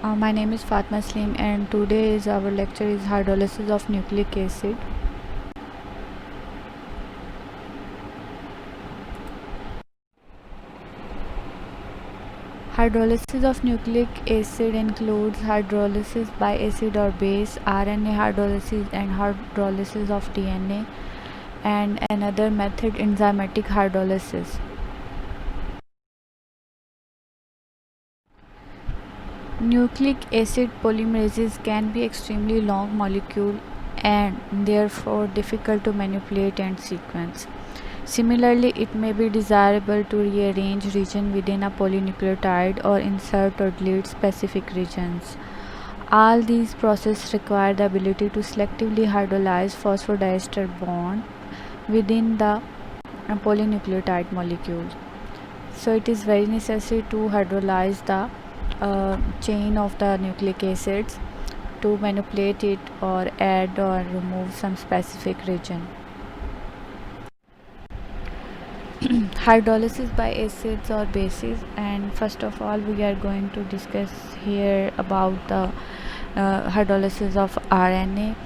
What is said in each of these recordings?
My name is Fatma Slim and today is our lecture is hydrolysis of nucleic acid. Hydrolysis of nucleic acid includes hydrolysis by acid or base, RNA hydrolysis and hydrolysis of DNA, and another method enzymatic hydrolysis. Nucleic acid polymerases can be extremely long molecule and therefore difficult to manipulate and sequence. Similarly, it may be desirable to rearrange region within a polynucleotide or insert or delete specific regions. All these processes require the ability to selectively hydrolyze phosphodiester bond within the polynucleotide molecule. So it is very necessary to hydrolyze the chain of the nucleic acids to manipulate it or add or remove some specific region. Hydrolysis by acids or bases, and first of all we are going to discuss here about the hydrolysis of RNA.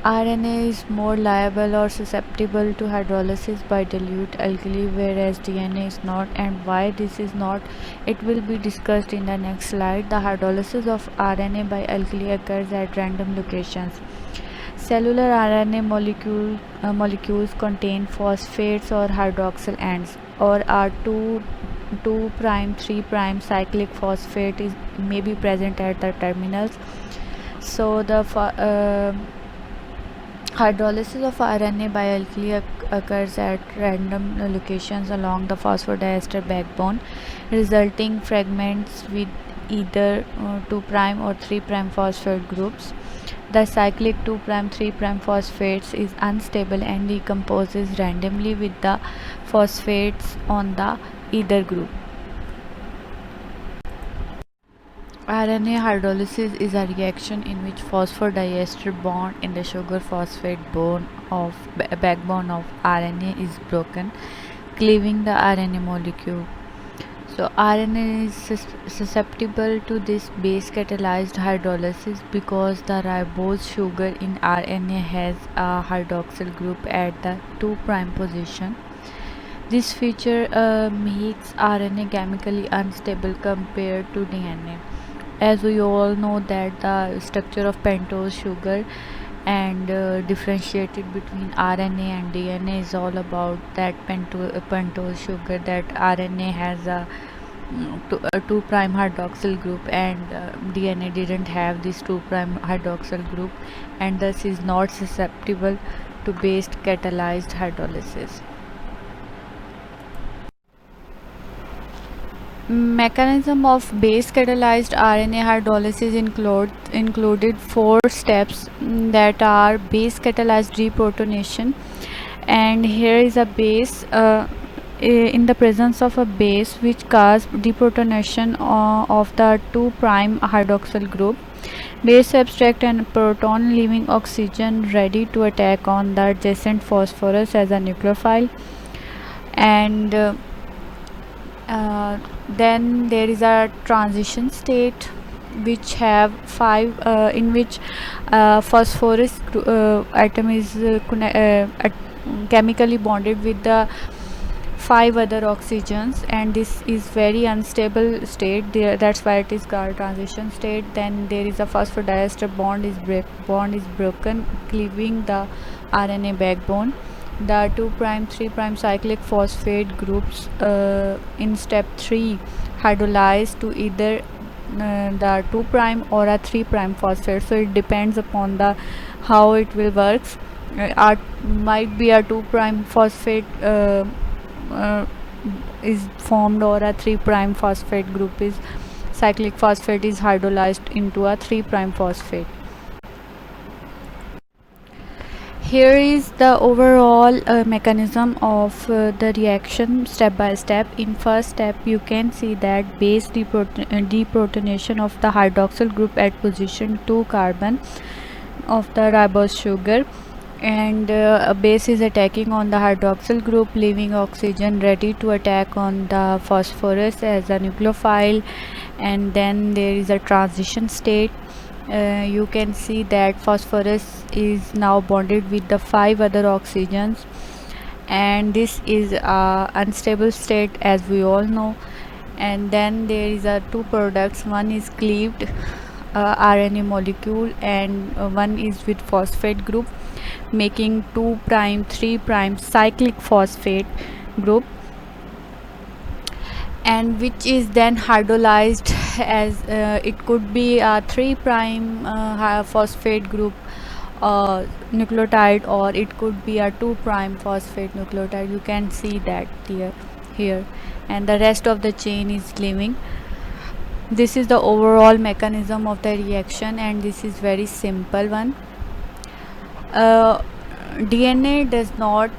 RNA is more liable or susceptible to hydrolysis by dilute alkali, whereas DNA is not, and why this is not, it will be discussed in the next slide. The hydrolysis of RNA by alkali occurs at random locations. Cellular RNA molecules contain phosphates or hydroxyl ends, or are 2' 3' cyclic phosphate may be present at the terminals. So the hydrolysis of RNA by alkali occurs at random locations along the phosphodiester backbone, resulting fragments with either 2' or 3' phosphate groups. The cyclic 2' 3' phosphates is unstable and decomposes randomly with the phosphates on the either group. RNA hydrolysis is a reaction in which phosphodiester bond in the sugar phosphate backbone of RNA is broken, cleaving the RNA molecule. So RNA is susceptible to this base catalyzed hydrolysis because the ribose sugar in RNA has a hydroxyl group at the 2' position. This feature makes RNA chemically unstable compared to DNA. As we all know that the structure of pentose sugar and differentiated between RNA and DNA is all about that pentose sugar, that RNA has a 2' hydroxyl group and DNA didn't have this 2' hydroxyl group, and thus is not susceptible to base catalyzed hydrolysis. Mechanism of base catalyzed RNA hydrolysis included 4 steps that are base catalyzed deprotonation, and here is a base in the presence of a base which causes deprotonation of the 2' hydroxyl group. Base abstract and proton, leaving oxygen ready to attack on the adjacent phosphorus as a nucleophile, and then there is a transition state which have 5 in which phosphorus atom is chemically bonded with the 5 other oxygens, and this is very unstable state there, that's why it is called transition state. Then there is a phosphodiester bond is broken, cleaving the RNA backbone. The 2' 3' cyclic phosphate groups in step 3 hydrolyze to either the 2' or a 3' phosphate, so it depends upon the how it will works. Might be a 2' phosphate is formed, or a 3' phosphate group is cyclic phosphate is hydrolyzed into a 3' phosphate. Here is the overall mechanism of the reaction step by step. In first step you can see that base deprotonation of the hydroxyl group at position 2 carbon of the ribose sugar, and a base is attacking on the hydroxyl group, leaving oxygen ready to attack on the phosphorus as a nucleophile. And then there is a transition state. You can see that phosphorus is now bonded with the 5 other oxygens, and this is a unstable state, as we all know. And then there is a two products, one is cleaved RNA molecule, and one is with phosphate group, making 2' 3' cyclic phosphate group, and which is then hydrolyzed as it could be a 3' phosphate group nucleotide, or it could be a 2' phosphate nucleotide. You can see that here, and the rest of the chain is leaving. This is the overall mechanism of the reaction, and this is very simple one. DNA does not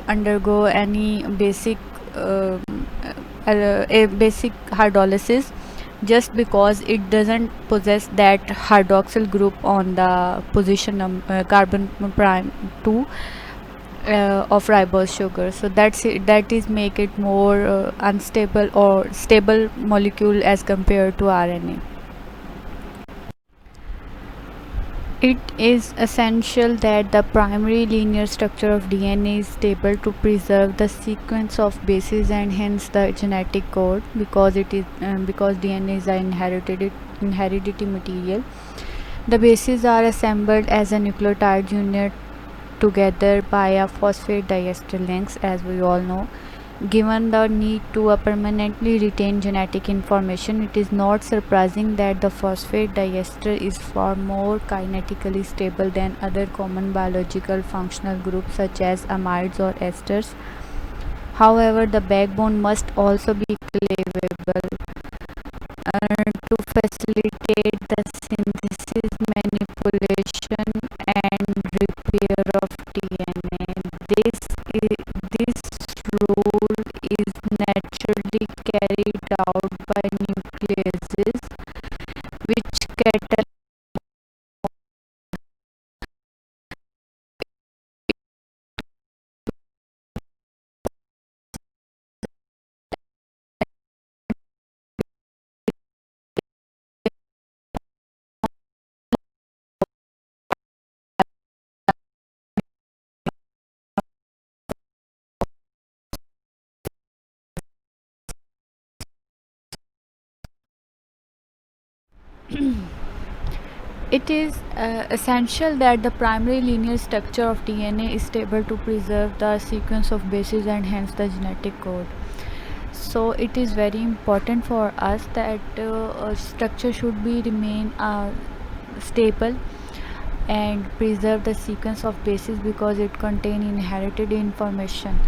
undergo any basic a basic hydrolysis, just because it doesn't possess that hydroxyl group on the position carbon prime 2 of ribose sugar. So that is make it more unstable or stable molecule as compared to RNA. It is essential that the primary linear structure of DNA is stable to preserve the sequence of bases and hence the genetic code, because DNA is an inherited material. The bases are assembled as a nucleotide unit together by a phosphate diester links, as we all know. Given the need to permanently retain genetic information, it is not surprising that the phosphate diester is far more kinetically stable than other common biological functional groups such as amides or esters. However, the backbone must also be cleavable to facilitate the synthesis, manipulation, and repair of DNA. This role is naturally carried out by nucleases, which catalyze It is essential that the primary linear structure of DNA is stable to preserve the sequence of bases and hence the genetic code. So it is very important for us that structure should be remain stable and preserve the sequence of bases, because it contain inherited information.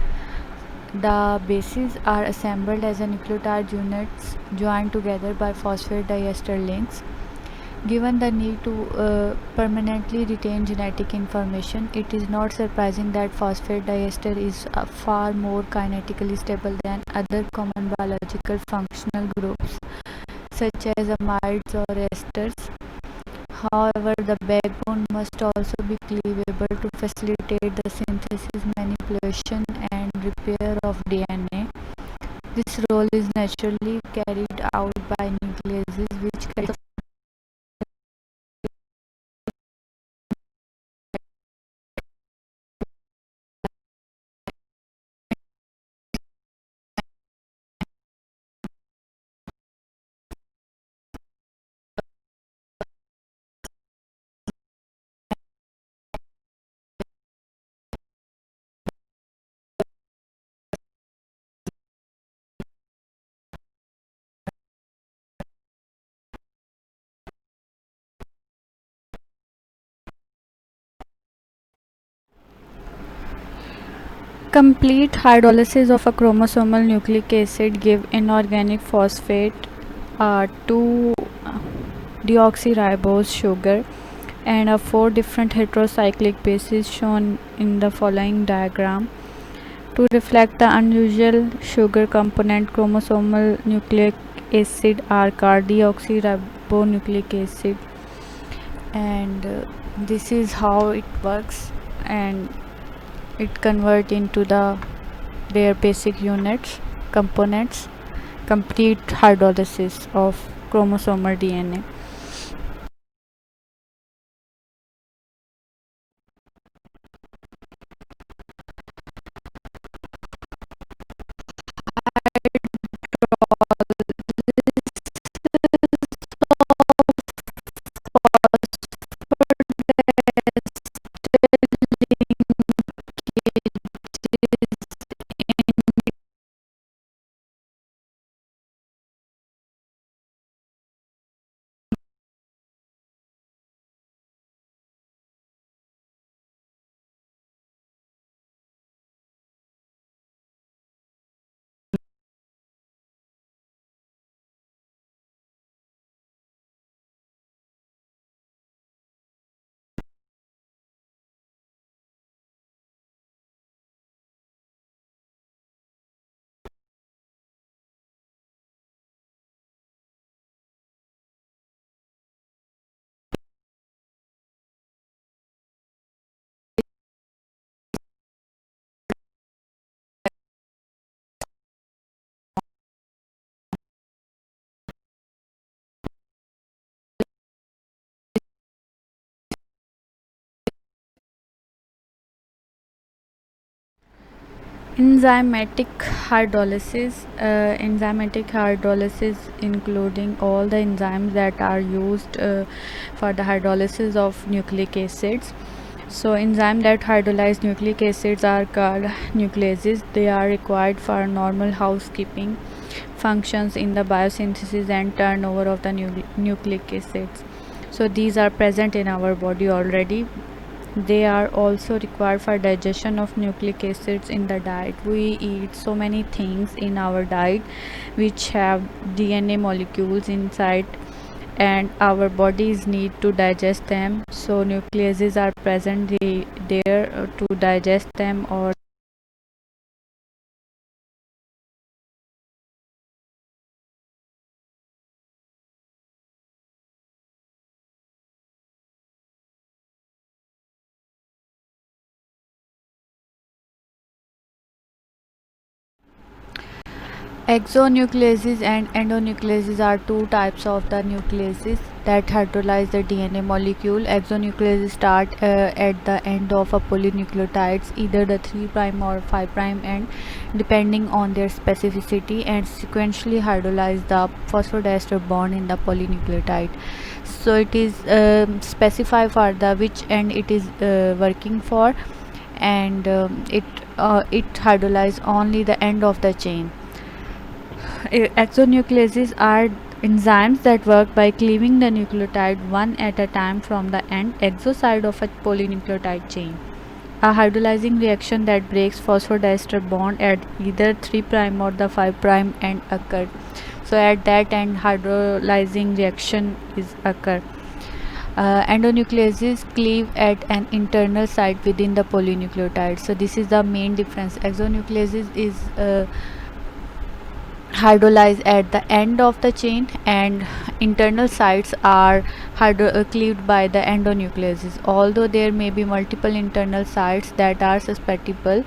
The bases are assembled as a nucleotide units joined together by phosphate diester links. Given the need to permanently retain genetic information, it is not surprising that phosphate diester is far more kinetically stable than other common biological functional groups such as amides or esters. However, the backbone must also be cleavable to facilitate the synthesis, manipulation, and repair of DNA. This role is naturally carried out by nucleases, which carry complete hydrolysis of a chromosomal nucleic acid give inorganic phosphate to deoxyribose sugar and 4 different heterocyclic bases shown in the following diagram. To reflect the unusual sugar component, chromosomal nucleic acid are called deoxyribonucleic acid, and this is how it works. and it convert into their basic units components, complete hydrolysis of chromosomal DNA. Enzymatic hydrolysis including all the enzymes that are used for the hydrolysis of nucleic acids. So enzymes that hydrolyze nucleic acids are called nucleases. They are required for normal housekeeping functions in the biosynthesis and turnover of the nucleic acids. So these are present in our body already. They are also required for digestion of nucleic acids in the diet. We eat so many things in our diet which have DNA molecules inside, and our bodies need to digest them. So nucleases are present there to digest them or exonucleases and endonucleases are two types of the nucleases that hydrolyze the DNA molecule. Exonucleases start at the end of a polynucleotides, either the 3' or 5' end, depending on their specificity, and sequentially hydrolyze the phosphodiester bond in the polynucleotide. So it is specified for the which end it is working for, and it hydrolyze only the end of the chain. Exonucleases are enzymes that work by cleaving the nucleotide one at a time from the end exo side of a polynucleotide chain. A hydrolyzing reaction that breaks phosphodiester bond at either 3' or the 5' end occurs. So at that end hydrolyzing reaction is occur. Endonucleases cleave at an internal site within the polynucleotide. So this is the main difference. Exonucleases is hydrolyze at the end of the chain, and internal sites are cleaved by the endonucleases. Although there may be multiple internal sites that are susceptible,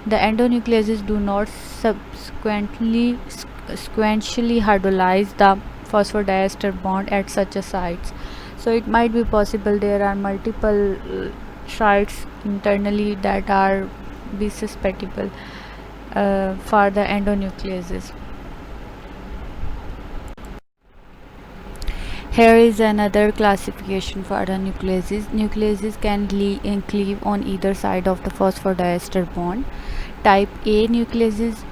the endonucleases do not sequentially hydrolyze the phosphodiester bond at such a sites. So it might be possible there are multiple sites internally that are be susceptible for the endonucleases. Here is another classification for the nucleases. Nucleases can cleave on either side of the phosphodiester bond. Type A nucleases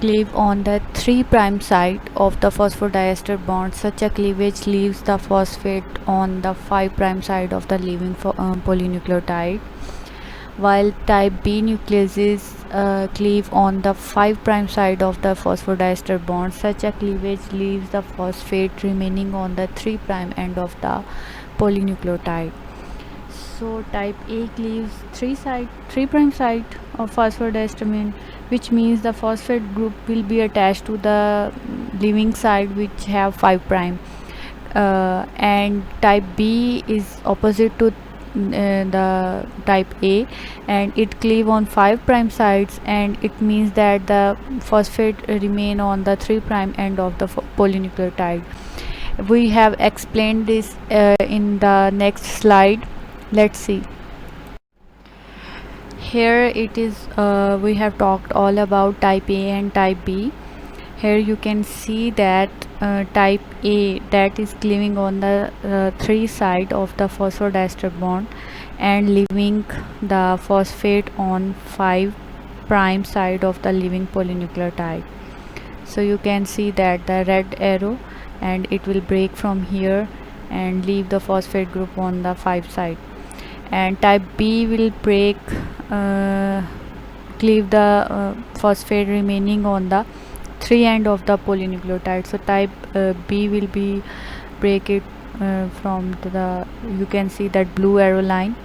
cleave on the 3' side of the phosphodiester bond. Such a cleavage leaves the phosphate on the 5' side of the leaving polynucleotide, while type B nucleases cleave on the 5' side of the phosphodiester bond. Such a cleavage leaves the phosphate remaining on the 3' end of the polynucleotide. So type A cleaves 3' side of phosphodiester, which means the phosphate group will be attached to the leaving side which have 5'. And type B is opposite to the type A, and it cleave on 5 prime sides, and it means that the phosphate remain on the 3 prime end of the polynucleotide. We have explained this in the next slide. Let's see. Here it is, we have talked all about type A and type B. Here you can see that type A, that is cleaving on the 3 side of the phosphodiester bond and leaving the phosphate on 5 prime side of the leaving polynucleotide. So you can see that the red arrow, and it will break from here and leave the phosphate group on the 5 side. And type B will break, cleave the phosphate remaining on the 3 end of the polynucleotide. So type B will be break it from the, you can see that blue arrow line.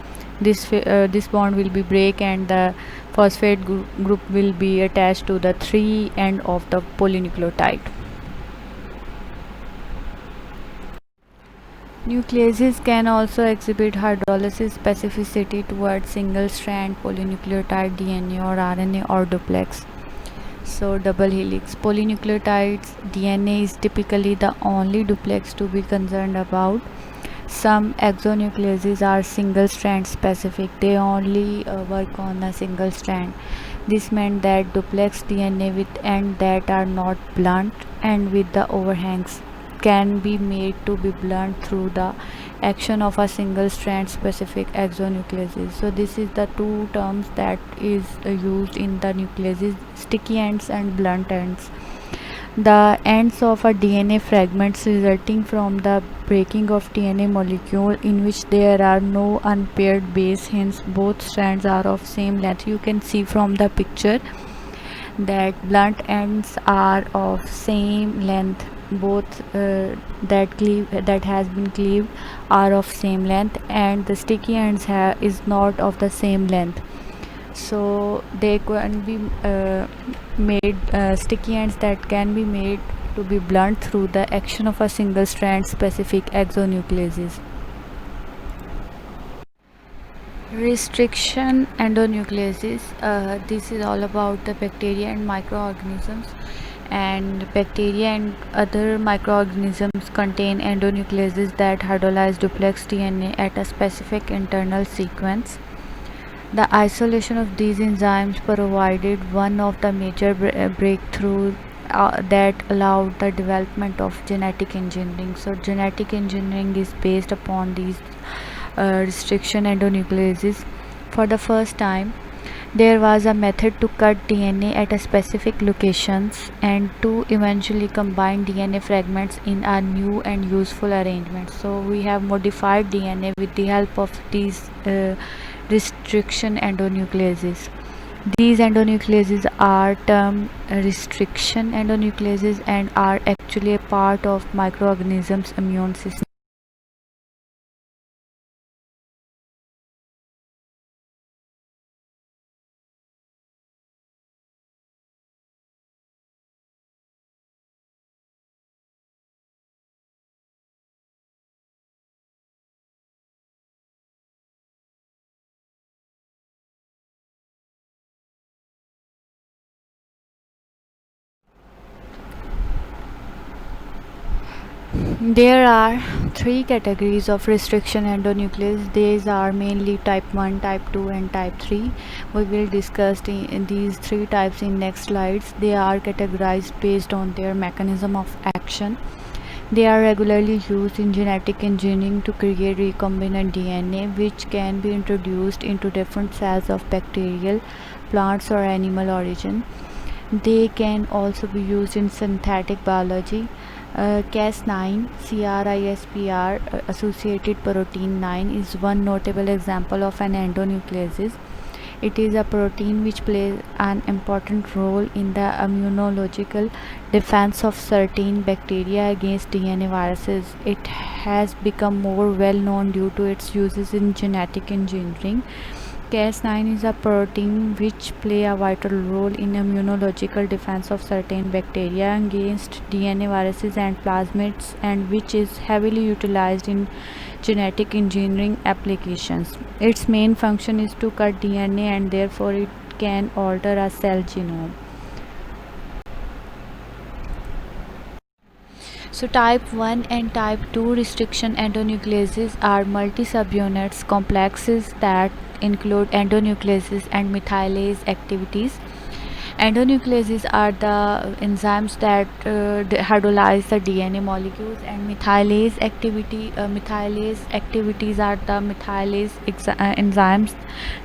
This bond will be break, and the phosphate group will be attached to the 3 end of the polynucleotide. Nucleases can also exhibit hydrolysis specificity towards single strand polynucleotide DNA or RNA or duplex. So double helix polynucleotides DNA is typically the only duplex to be concerned about. Some exonucleases are single strand specific. They only work on a single strand. This meant that duplex DNA with ends that are not blunt and with the overhangs can be made to be blunt through the action of a single strand specific exonucleases. So this is the two terms that is used in the nucleases: sticky ends and blunt ends. The ends of a DNA fragments resulting from the breaking of DNA molecule in which there are no unpaired base, hence both strands are of same length. You can see from the picture that blunt ends are of same length. Both that has been cleaved are of same length, and the sticky ends is not of the same length. So they can be made sticky ends that can be made to be blunt through the action of a single strand specific exonucleases. Restriction endonucleases, this is all about the bacteria and microorganisms, and bacteria and other microorganisms contain endonucleases that hydrolyze duplex DNA at a specific internal sequence. The isolation of these enzymes provided one of the major breakthroughs that allowed the development of genetic engineering. So genetic engineering is based upon these restriction endonucleases. For the first time, there was a method to cut DNA at a specific locations and to eventually combine DNA fragments in a new and useful arrangement. So we have modified DNA with the help of these restriction endonucleases. These endonucleases are termed restriction endonucleases and are actually a part of microorganisms' immune system. There are three categories of restriction endonuclease. These are mainly type 1, type 2 and type 3. We will discuss in these three types in next slides. They are categorized based on their mechanism of action. They are regularly used in genetic engineering to create recombinant DNA which can be introduced into different cells of bacterial, plants or animal origin. They can also be used in synthetic biology. Cas9, CRISPR associated protein 9 is one notable example of an endonuclease. It is a protein which plays an important role in the immunological defense of certain bacteria against DNA viruses. It has become more well known due to its uses in genetic engineering. Cas9 is a protein which play a vital role in immunological defense of certain bacteria against DNA viruses and plasmids, and which is heavily utilized in genetic engineering applications. Its main function is to cut DNA and therefore it can alter a cell genome. So type 1 and type 2 restriction endonucleases are multi-subunits complexes that include endonucleases and methylase activities. Endonucleases are the enzymes that hydrolyze the DNA molecules, and methylase activities are the enzymes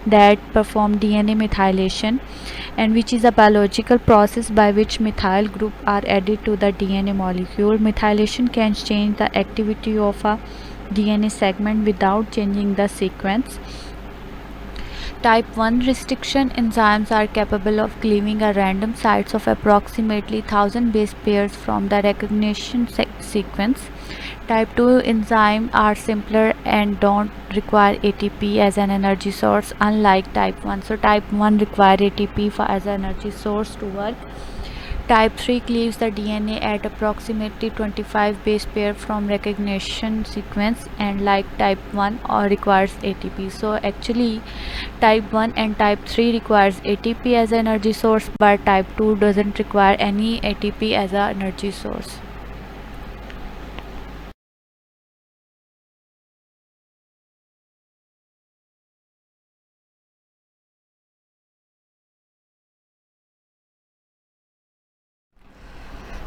that perform DNA methylation, and which is a biological process by which methyl group are added to the DNA molecule. Methylation can change the activity of a DNA segment without changing the sequence. Type 1 restriction enzymes are capable of cleaving a random sites of approximately 1000 base pairs from the recognition sequence. Type 2 enzymes are simpler and don't require ATP as an energy source, unlike type 1. So type 1 require ATP as an energy source to work. Type 3 cleaves the DNA at approximately 25 base pair from recognition sequence, and like type 1 requires ATP. So actually type 1 and type 3 requires ATP as an energy source, but type 2 doesn't require any ATP as an energy source.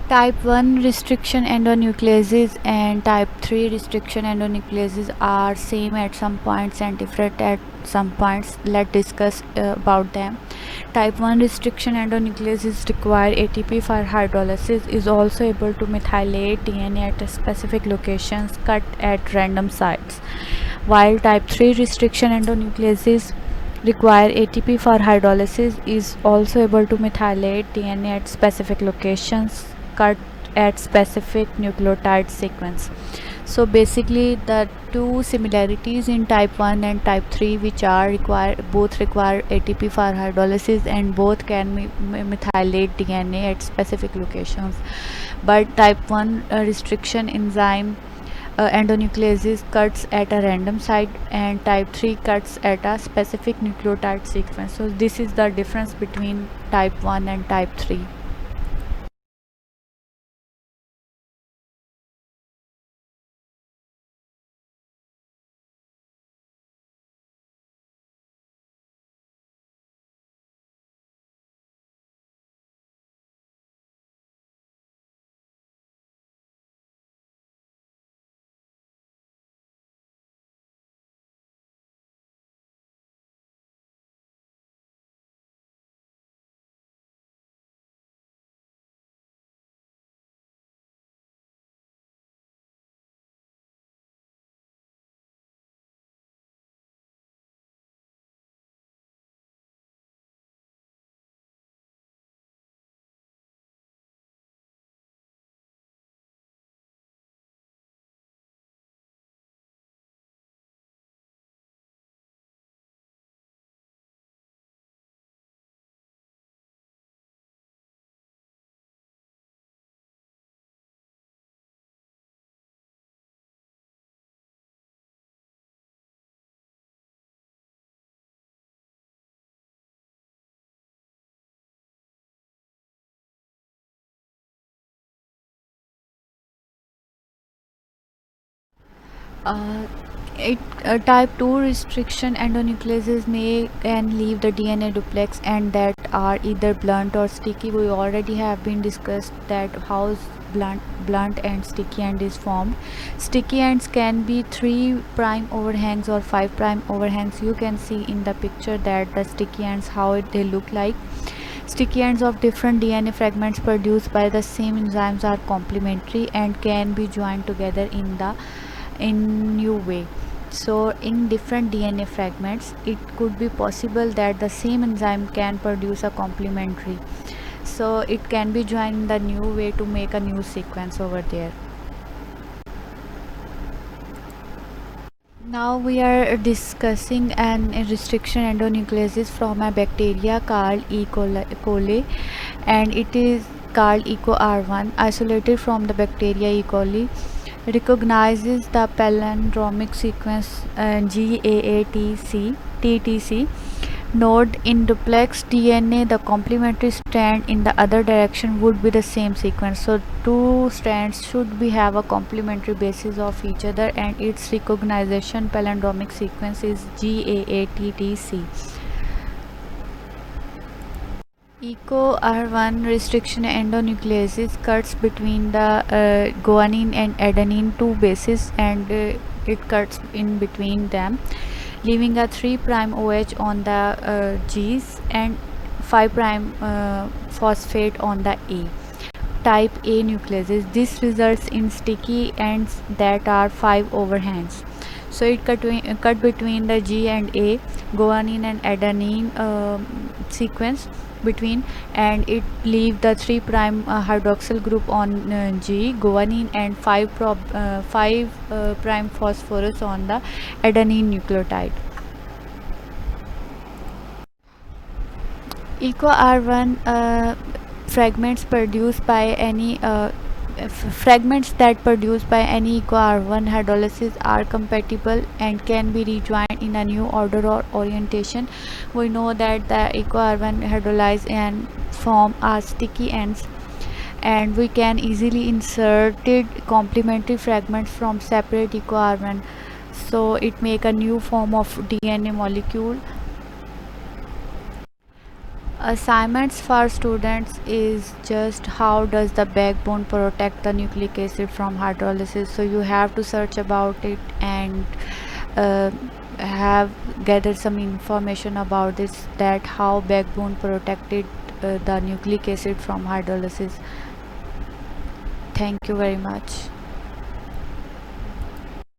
Type 1 restriction endonucleases and type 3 restriction endonucleases are same at some points and different at some points. Let's discuss about them. Type 1 restriction endonucleases require ATP for hydrolysis, is also able to methylate DNA at specific locations cut at random sites, while type 3 restriction endonucleases require ATP for hydrolysis, is also able to methylate DNA at specific locations cut at specific nucleotide sequence. So basically the two similarities in type 1 and type 3, which are both require ATP for hydrolysis and both can methylate DNA at specific locations, but type 1 restriction enzyme endonucleases cuts at a random site and type 3 cuts at a specific nucleotide sequence. So this is the difference between type 1 and type 3. Uh, type 2 restriction endonucleases can leave the DNA duplex and that are either blunt or sticky. We already have been discussed that how blunt and sticky end is formed. Sticky ends can be 3' overhangs or 5' overhangs. You can see in the picture that the sticky ends how they look like. Sticky ends of different DNA fragments produced by the same enzymes are complementary and can be joined together in new way. So in different DNA fragments it could be possible that the same enzyme can produce a complementary, so it can be joined in the new way to make a new sequence over there. Now we are discussing an restriction endonucleases from a bacteria called E. coli, and it is called EcoR1, isolated from the bacteria E. coli. recognizes the palindromic sequence GAATC node in duplex DNA. The complementary strand in the other direction would be the same sequence. So two strands should be have a complementary basis of each other, and its recognition palindromic sequence is GAATTC. ECO R1 restriction endonucleases cuts between the guanine and adenine two bases, and it cuts in between them, leaving a 3' OH on the G's and 5' phosphate on the A. Type A nucleases. This results in sticky ends that are 5 overhangs. So it cut between the G and A, guanine and adenine sequence between, and it leave the 3' hydroxyl group on G, guanine, and 5' phosphorus on the adenine nucleotide. ECO R1 fragments produced by any fragments that produced by any ECO R1 hydrolysis are compatible and can be rejoined in a new order or orientation. We know that the ECO R1 hydrolyze and form are sticky ends, and we can easily inserted complementary fragments from separate ECO R1, so it make a new form of DNA molecule. Assignments for students is just how does the backbone protect the nucleic acid from hydrolysis. So you have to search about it and uh, have gathered some information about this, that how backbone protected the nucleic acid from hydrolysis. Thank you very much.